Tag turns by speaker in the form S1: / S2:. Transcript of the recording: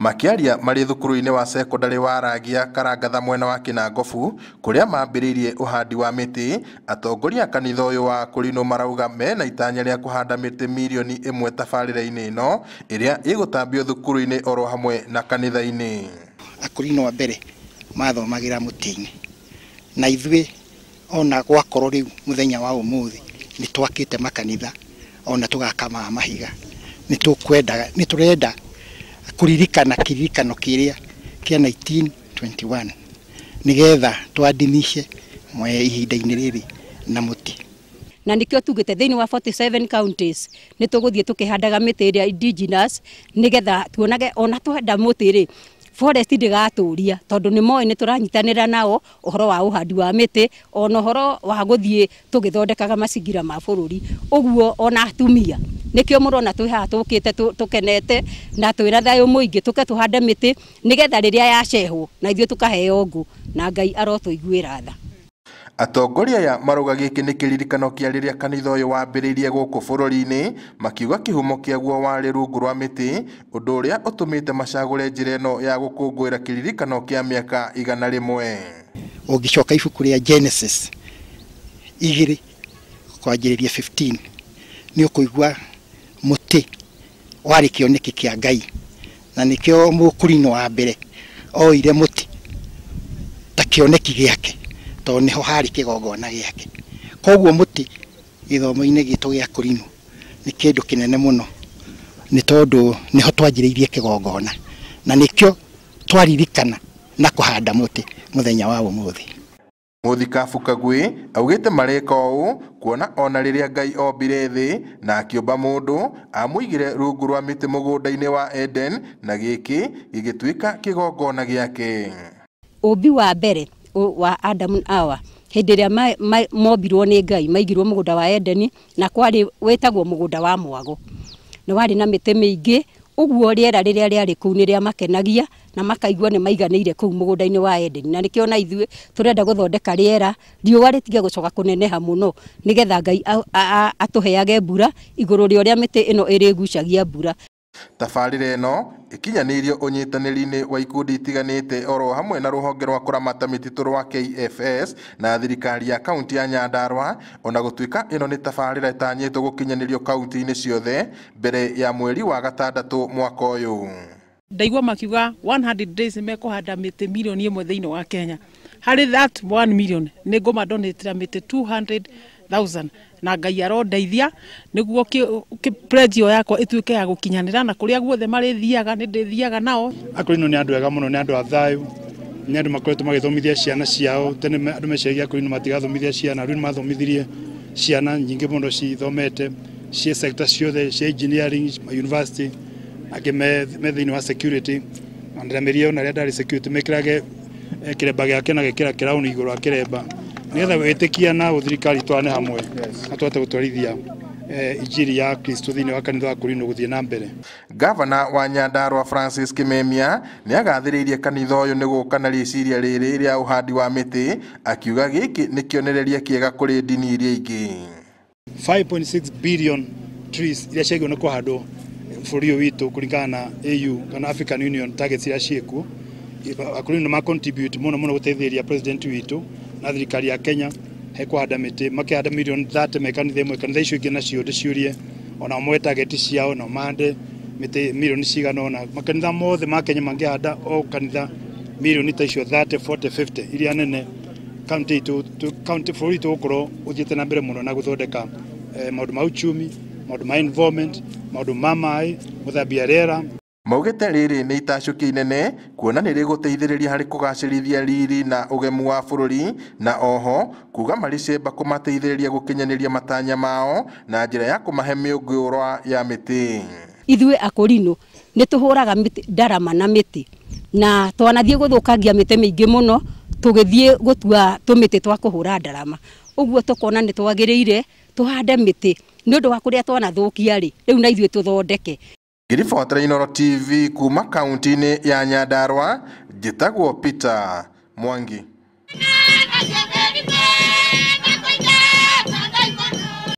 S1: Makiaria mari thukuru-ini wa secondary wa Ragia Karangatha mwena wa Kinangofu kuria mambiririe uhandi wa miti, atongoria kanitha uyu wa Kurino marauga mena itanya ria kuhanda miti milioni 1 tabarira-ini ino iria igutambio thukuru-ini oro hamwe na kanitha-ini.
S2: Akurino wa mbere mathomagira muti-ini na ithuĩ ona gwakorwo riu muthenya wa umuthi ni twakite makanitha ona tugakama mahiga ni turenda kuririkana kiririkano kiria kia 1921 nigetha twadinishe mwe ihinda-ini riri na muti
S3: na nikio tugite thiini wa 47 counties ni tuguthie tukihandaga miti iria indigenous nigetha tuonage ona twenda muti ri forest ndigaturia tondu ni moe ni turanyitanira nao uhoro wa uhandi wa miti ona uhoro wa guthie tugithondekaga macingira ma bururi uguo ona atumia nikio murona twi haha tukite tukenete na twina thayo muingi tuke tuhande miti nigetha riria yacehwo na ithio tukaheo ngu na Ngai arotuiguira tha.
S1: Atongoria ya marauga giki ni kiririkano kia riria kanitha uyu wambiririe guku bururi-ini makiuga kihumo kiaguo wari rungu rwa miti undu uria utumite macagure njira ino ya gukungwira kiririkano kia miaka 100.
S2: Ungicoka ibuku ria Genesis 2 kwanjiriria 15 ni ukuigua muti wari kioneki kia Ngai na nikio Mukurino wa mbere oire muti ta kioneki giake to niho hari kigogona giake. Koguo muti githomo-ini gitu gia Kurino ni kindu kinene muno ni tondu niho twanjiriirie kigogona na nikio twaririkana na kuhanda muti muthenya wa umuthi.
S1: Muthikabu Kagwe augite mareka uu kuona ona riria Ngai ombire thi na akiumba mundu amuigire rungu rwa miti mugunda-ini wa Eden na giki gigituika kigogona giake.
S3: Umbi wa mbere wa Adam Hawa hindi iria mombirwo ni Ngai maigirwo mugunda wa Eden na kwari wetagwo mugunda wa mwago na wari na miti mingi uguo riera riria riari kuu ni ria makenagia na makaigua ni maiganiire kuu mugunda-ini wa Eden na nikio na ithuĩ turenda guthondeka riera riũa ritige gucoka kuneneha muno nigetha Ngai atuheage mbura iguru ria uria miti ino irigucagia mbura.
S1: Tabarira ino ikinyanirio unyitaniri-ini wa ikundi itiganite oro hamwe na ruhonge rwa kuramata mititu rwa KFS na thirikari ya kaunti ya Nyandarua ona gutuika ino ni tabarira itanyitwo gukinyanirio kaunti-ini ciothe mbere ya mweri wa gatandatu mwaka uyu.
S4: Ndaigua makiuga 100 days mekuhanda miti milioni 1 thiini wa Kenya. Hari that 1 million ni ngoma donate miti 200,000 na Ngai arondeithia niguo pledge yakwa ituike ya gukinyanira na kuria guothe marithiaga ni ndithiaga nao.
S5: Akurino ni andu ega muno, ni andu a thayu, ni andu makoretwo magithomithia ciana ciao tene andu meciagia Akurino matigathomithia ciana riu mathomithirie ciana nyingi muno cithomete cie sector ciothe cia engineering university akime thiini wa security andremerio na ria ndari security mekirage kiremba giake na gikira kirauni iguru akiremba nigetha witikia na uthirikari twane hamwe atwate gutwarithia injiri ya Kristo thiini wa kanitha wa Kurino guthie na mbere.
S1: Gavana wa Nyandarua Francis Kimemia ni agathiriirie kanitha uyu ni guka na riciria riri ria uhandi wa miti akiuga giki ni kionereria kiega kuri dini iria ingi.
S5: 5.6 billion trees iria ciagio ni kuhandwo bũrũri witu kuringana na AU kana African Union targets iria ciĩkuo. Akurino ma contribute muno guteithĩrĩria president witu na thirikari ya Kenya he kuhanda miti makihanda milioni 30 mekanitha imwe kanitha icio ingĩ nacio ndiciurie ona mwe target ciao na mande miti milioni cigana ona makanitha mothe ma Kenya mangihanda o kanitha milioni ta icio 30 40 50 iria nene county to county bũrũri tu ukorwo uthiĩte na mbere muno na guthondeka maundu ma uchumi, maundu ma environment, maundu ma mai, muthambia rĩera.
S1: Maugite riri ni itacuki inene kuona ni riguteithiriria hari kugacirithia riri na ugemu wa bururi na oho kuga maricemba kumateithiriria gukinyaniria matanya mao na njira ya kumahe miungurwa ya miti.
S3: Ithuĩ Akurino ni tuhuraga miti ndarama na miti na twanathie guthukangia miti mingi muno tugithie gutua tumiti twa kuhura ndarama uguo tukona ni twagiriire tuhande miti ni undu wa kuria twanathukia ri riu na ithuĩ tuthondeke.
S1: Ngiribotera Inooro TV kuma kaunti-ini ya Nyandarua njitagwo Peter Mwangi.